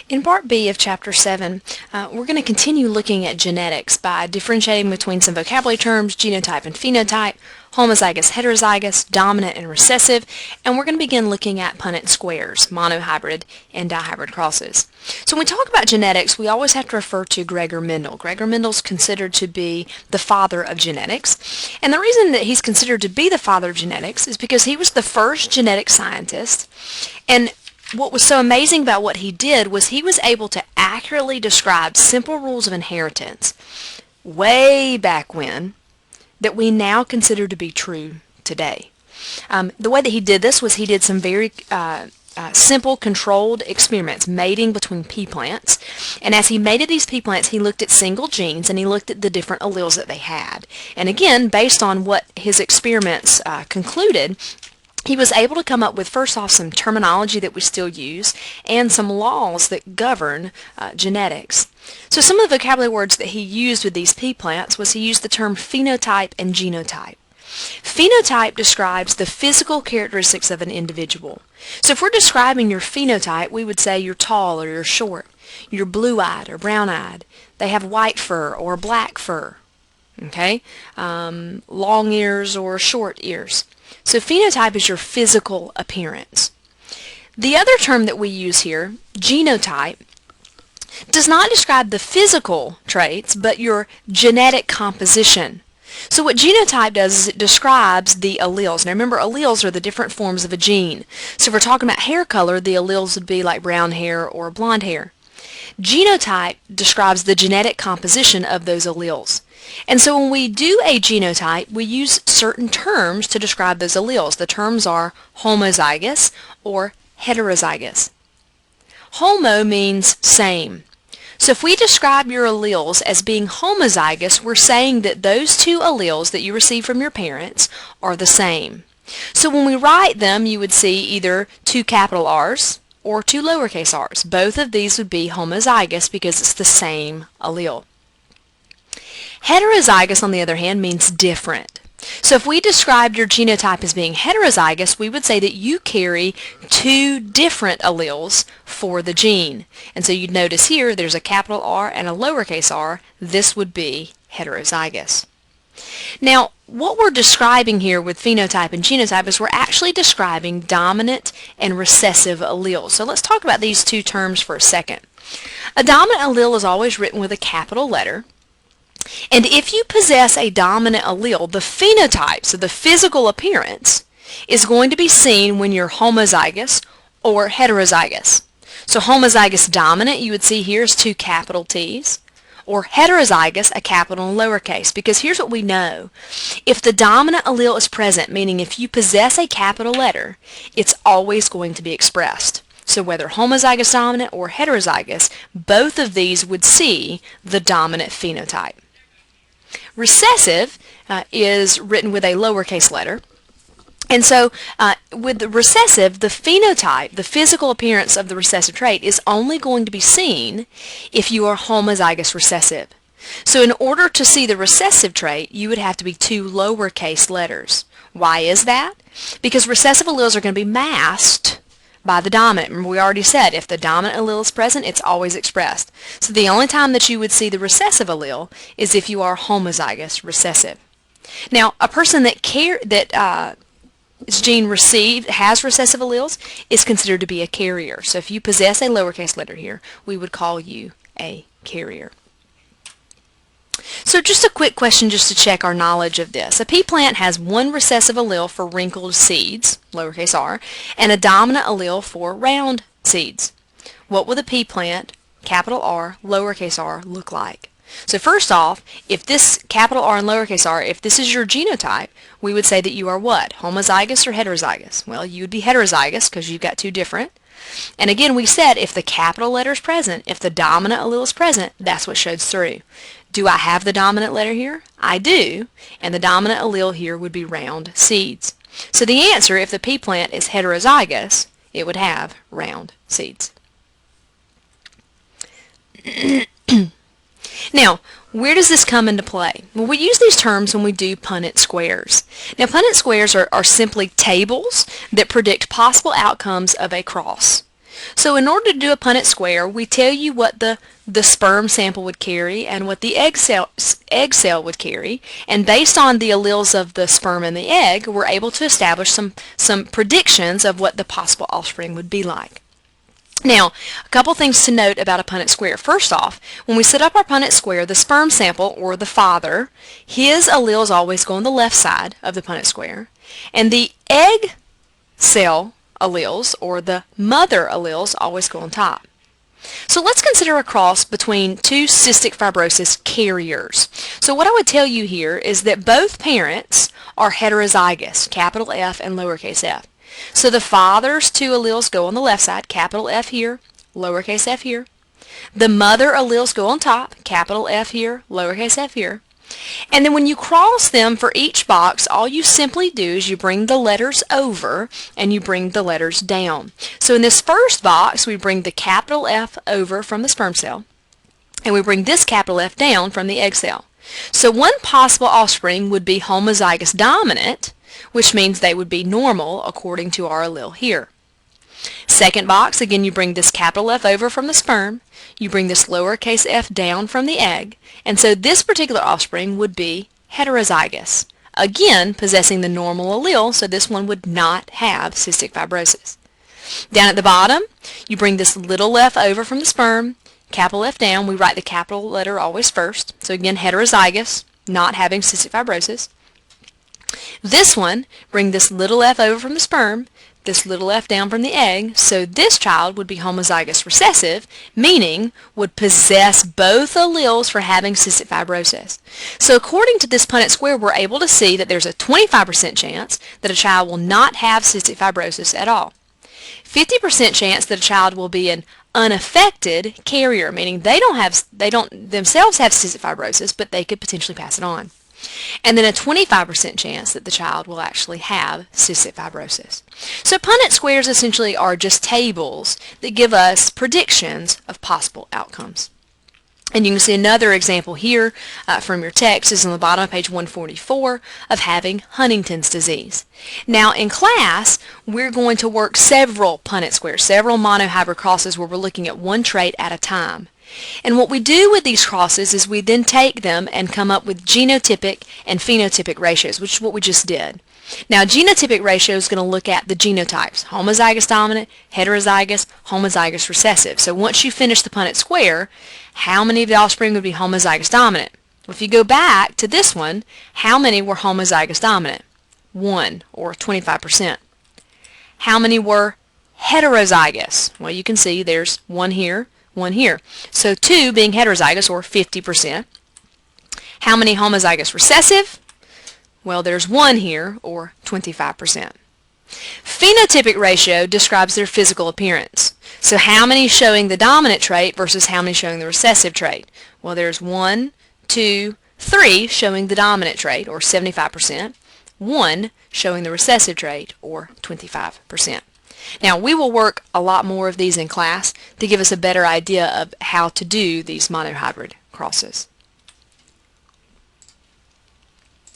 In Part B of Chapter 7, we're going to continue looking at genetics by differentiating between some vocabulary terms, genotype and phenotype, homozygous, heterozygous, dominant and recessive, and we're going to begin looking at Punnett squares, monohybrid and dihybrid crosses. So when we talk about genetics, we always have to refer to Gregor Mendel. Gregor Mendel is considered to be the father of genetics, and the reason that he's considered to be the father of genetics is because he was the first genetic scientist, and what was so amazing about what he did was he was able to accurately describe simple rules of inheritance way back when that we now consider to be true today. The way that he did this was he did some very simple controlled experiments, mating between pea plants, and as he mated these pea plants he looked at single genes and he looked at the different alleles that they had. And again, based on what his experiments concluded, he was able to come up with, first off, some terminology that we still use and some laws that govern genetics. So some of the vocabulary words that he used with these pea plants was he used the term phenotype and genotype. Phenotype describes the physical characteristics of an individual. So if we're describing your phenotype, we would say you're tall or you're short, you're blue-eyed or brown-eyed, they have white fur or black fur, okay, long ears or short ears. So phenotype is your physical appearance. The other term that we use here, genotype, does not describe the physical traits, but your genetic composition. So what genotype does is it describes the alleles. Now remember, alleles are the different forms of a gene. So if we're talking about hair color, the alleles would be like brown hair or blonde hair. Genotype describes the genetic composition of those alleles. And so when we do a genotype, we use certain terms to describe those alleles. The terms are homozygous or heterozygous. Homo means same. So if we describe your alleles as being homozygous, we're saying that those two alleles that you receive from your parents are the same. So when we write them, you would see either two capital R's or two lowercase r's. Both of these would be homozygous because it's the same allele. Heterozygous, on the other hand, means different. So if we described your genotype as being heterozygous, we would say that you carry two different alleles for the gene. And so you'd notice here there's a capital R and a lowercase r. This would be heterozygous. Now, what we're describing here with phenotype and genotype is we're actually describing dominant and recessive alleles. So let's talk about these two terms for a second. A dominant allele is always written with a capital letter. And if you possess a dominant allele, the phenotype, so the physical appearance, is going to be seen when you're homozygous or heterozygous. So homozygous dominant, you would see here is two capital T's, or heterozygous, a capital and lowercase, because here's what we know. If the dominant allele is present, meaning if you possess a capital letter, it's always going to be expressed. So whether homozygous dominant or heterozygous, both of these would see the dominant phenotype. Recessive is written with a lowercase letter. And so with the recessive, the phenotype, the physical appearance of the recessive trait is only going to be seen if you are homozygous recessive. So in order to see the recessive trait, you would have to be two lowercase letters. Why is that? Because recessive alleles are going to be masked by the dominant. Remember, we already said if the dominant allele is present, it's always expressed. So the only time that you would see the recessive allele is if you are homozygous recessive. Now, a person that his gene has recessive alleles is considered to be a carrier. So if you possess a lowercase letter here, we would call you a carrier. So just a quick question just to check our knowledge of this. A pea plant has one recessive allele for wrinkled seeds, lowercase r, and a dominant allele for round seeds. What will the pea plant, capital R, lowercase r, look like? So first off, if this capital R and lowercase r, if this is your genotype, we would say that you are what? Homozygous or heterozygous? Well, you would be heterozygous because you've got two different. And again, we said if the capital letter is present, if the dominant allele is present, that's what shows through. Do I have the dominant letter here? I do, and the dominant allele here would be round seeds. So the answer, if the pea plant is heterozygous, it would have round seeds. Now, where does this come into play? Well, we use these terms when we do Punnett squares. Now, Punnett squares are simply tables that predict possible outcomes of a cross. So in order to do a Punnett square, we tell you what the sperm sample would carry and what the egg cell would carry, and based on the alleles of the sperm and the egg, we're able to establish some predictions of what the possible offspring would be like. Now, a couple things to note about a Punnett square. First off, when we set up our Punnett square, the sperm sample, or the father, his alleles always go on the left side of the Punnett square, and the egg cell alleles, or the mother alleles, always go on top. So let's consider a cross between two cystic fibrosis carriers. So what I would tell you here is that both parents are heterozygous, capital F and lowercase f. So the father's two alleles go on the left side, capital F here, lowercase f here. The mother alleles go on top, capital F here, lowercase f here. And then when you cross them for each box, all you simply do is you bring the letters over and you bring the letters down. So in this first box, we bring the capital F over from the sperm cell, and we bring this capital F down from the egg cell. So one possible offspring would be homozygous dominant, which means they would be normal according to our allele here. Second box, again, you bring this capital F over from the sperm, you bring this lowercase f down from the egg, and so this particular offspring would be heterozygous, again possessing the normal allele, so this one would not have cystic fibrosis. Down at the bottom, you bring this little f over from the sperm, capital F down, we write the capital letter always first, so again heterozygous, not having cystic fibrosis. This one, bring this little f over from the sperm, this little f down from the egg, so this child would be homozygous recessive, meaning would possess both alleles for having cystic fibrosis. So according to this Punnett square, we're able to see that there's a 25% chance that a child will not have cystic fibrosis at all. 50% chance that a child will be an unaffected carrier, meaning they don't themselves have cystic fibrosis, but they could potentially pass it on. And then a 25% chance that the child will actually have cystic fibrosis. So Punnett squares essentially are just tables that give us predictions of possible outcomes. And you can see another example here from your text is on the bottom of page 144 of having Huntington's disease. Now in class, we're going to work several Punnett squares, several monohybrid crosses where we're looking at one trait at a time. And what we do with these crosses is we then take them and come up with genotypic and phenotypic ratios, which is what we just did. Now, genotypic ratio is going to look at the genotypes, homozygous dominant, heterozygous, homozygous recessive. So once you finish the Punnett square, how many of the offspring would be homozygous dominant? Well, if you go back to this one, how many were homozygous dominant? 1, or 25%. How many were heterozygous? Well, you can see there's 1 here, 1 here. So 2 being heterozygous, or 50%. How many homozygous recessive? Well, there's 1 here, or 25%. Phenotypic ratio describes their physical appearance. So how many showing the dominant trait versus how many showing the recessive trait? Well, there's 1, 2, 3 showing the dominant trait, or 75%. 1 showing the recessive trait, or 25%. Now, we will work a lot more of these in class to give us a better idea of how to do these monohybrid crosses.